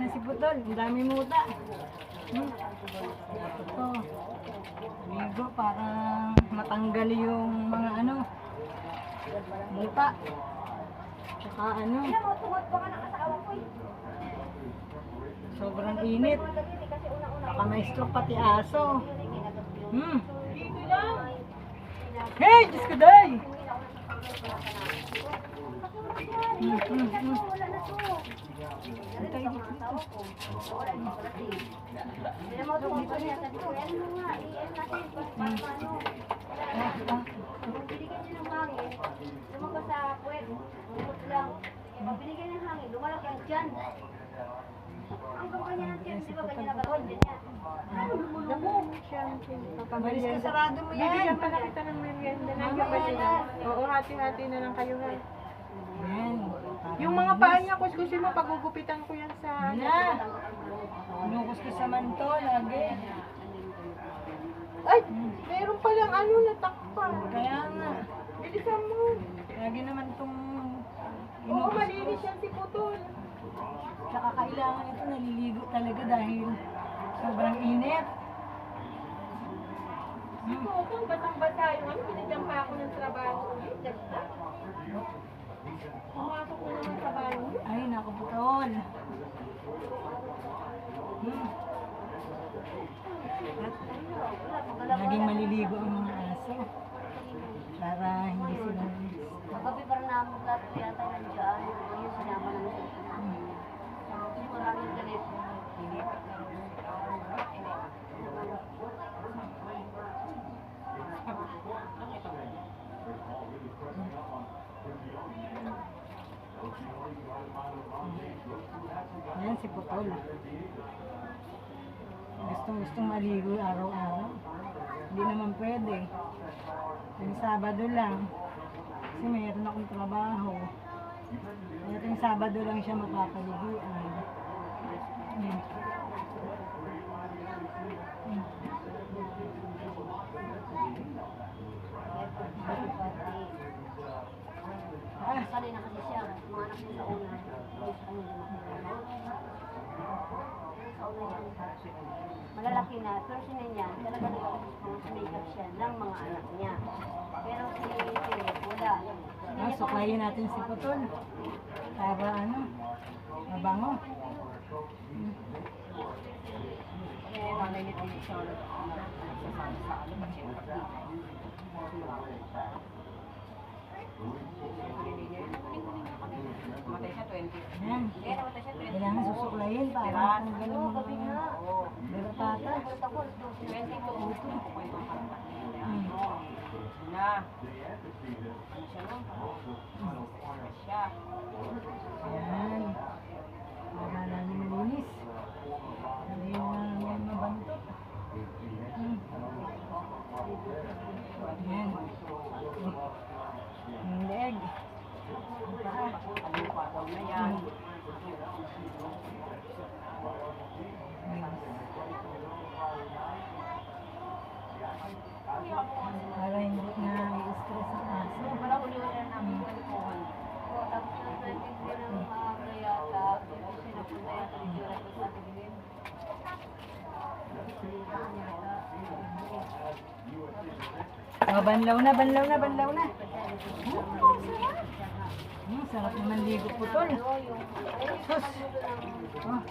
na si Putol. Ang dami muta. Ito. Ligo para matanggal yung mga ano. Muta. Tsaka ano. Sobrang init. Baka may stroke pati aso. Hey! Diyos ko day! Binigyan ng hangin, lumalaki ang tiyan. Ang kanya ng tiyan, di ba ganyan nagagawin din yan? Malis ka, sarado mo yan. Bibigyan pa na kita ng merienda. Nandiyan ba sila? Oo, hati-hati na lang kayo ha. Yan. Yung mga paa niya, kuskusin mo, pagugupitan ko yan sa... Na. Inukos ko sa manto, lagi. Ay! Meron palang ano, natakpan. Kaya nga. Bilisan mo. Lagi naman itong Oo, malinis yan si Putol. Tsaka kailangan ito naliligo talaga dahil sobrang init. Si Putol, basang-basa yung ano, binigyan pa ako ng trabaho. Pumasok na naman sa bahay. Ay, naku Putol. At laging maliligo ang mga aso para hindi sila Magabi pa rin namin lahat ko yata nandiyan. Ayun, sinama namin sa Kasi maraming galit. Ayan si Putol. Gustong maligo araw-araw. Hindi naman pwede. Yung Sabado lang. Kasi mayroon akong trabaho. Kaya yung Sabado lang siya mapapaliguan. Sanay na kasi siya. Mga anak niya sa una. Sa una yan. Malalaki na. Pero sinay niya, talaga nag-makeup siya ng mga anak niya. Pero si Philip, wala. Suklayin natin si Putol. Para ano, mabango. Ayan. Kailangan susuklayin para matanggal yung mga delatata. Ayan. Para namin malinis. Hindi na yan mabantot. Ayan. Yung leg. Ang paa. Para hindi na i-stress ang aso. Wala uli-uli na namin kalikuhan. Tapos na 23 ng maaga yata. Kasi napunta yata ni Jura ko sa Tigilin. Oh, banlaw na, banlaw na, banlaw na. Sarap naman ligo Putol. Sus. Oh.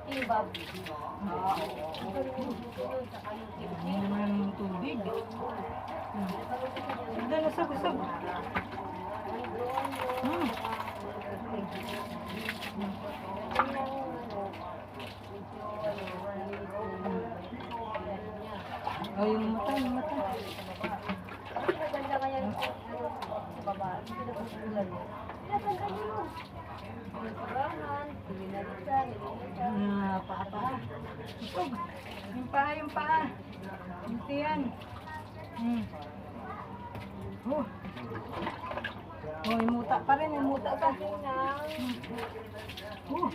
Ibab. Hindi naman ang tubig. Ganda na sag-sag. Oh, yung mata, yung mata. Maganda kaya yung sa baba. Pinapasulan mo. Pinapasulan mo. Pinapasulan. Pinapasulan. Paa. Usog. Yung paa, yung paa. Ito yan. Oh. Oh, imuta pa rin, imuta pa. Oh.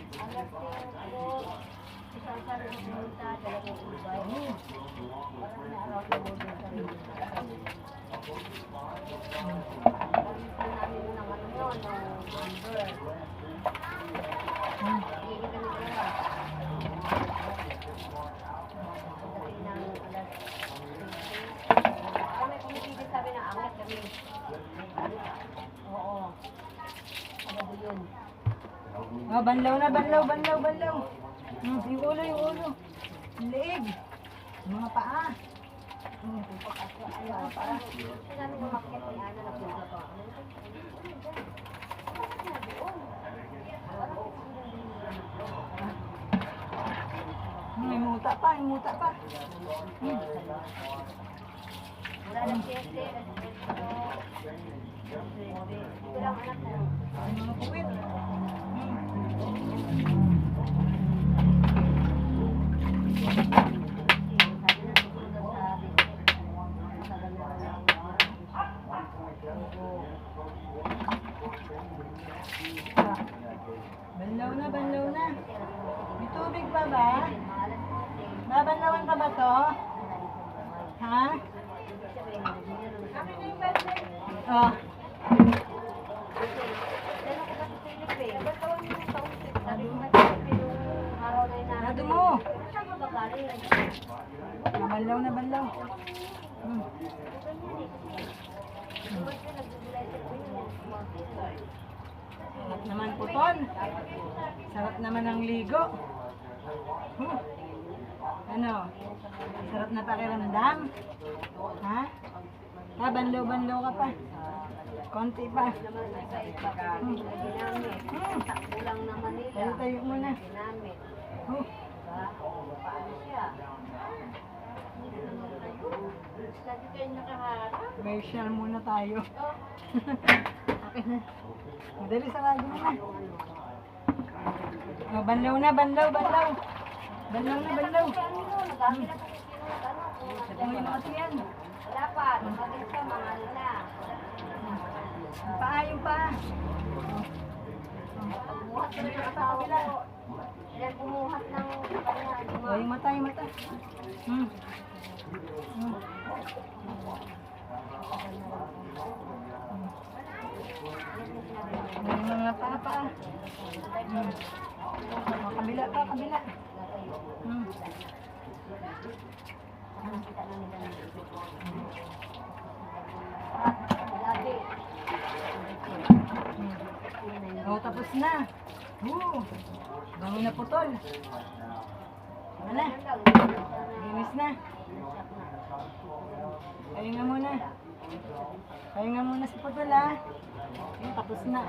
Oh, banlaw na, banlaw, banlaw, banlaw. Yung ulo, yung ulo. Yung leeg. Yung mga paa. Sinabi mo makikita ni Ana na punta pa. May muta pa, may muta pa. Wala ng 7, ito lang anak mo. Yung mga puwit. Sabi na susunod sa Banlaw na, banlaw na. May tubig pa ba? Babanlawan pa ba to? Ha? Oh. Nado mo. Banlaw na, banlaw. Sarap naman puton. Sarap naman ang ligo. Ano? Sarap na pakiramdam? Ha? Ha, banlaw-banlaw ka pa. Konti pa. Kulang naman nila. Tayo muna. Ginamit. Paano siya? Lagi kayo nakaharap. Facial muna tayo. Okay na. Madali sa lagi mo na. Oh, banlaw na, banlaw, banlaw. Banlaw na, banlaw. Ang ino kasi yan. Wala pa. Nagpagin ka mga nila. Yung paa, yung paa. Buhat ka na ng asawa ko. Yan bumuhat ng kanya. Oh, yung mata, yung mata. Yung mga paa. Oh, kabila pa, kabila. Lagi. Oh, tapos na. Bango na putol. Wala. Linis na. Pahinga muna. Pahinga muna si putol, ha. Ayun, tapos na.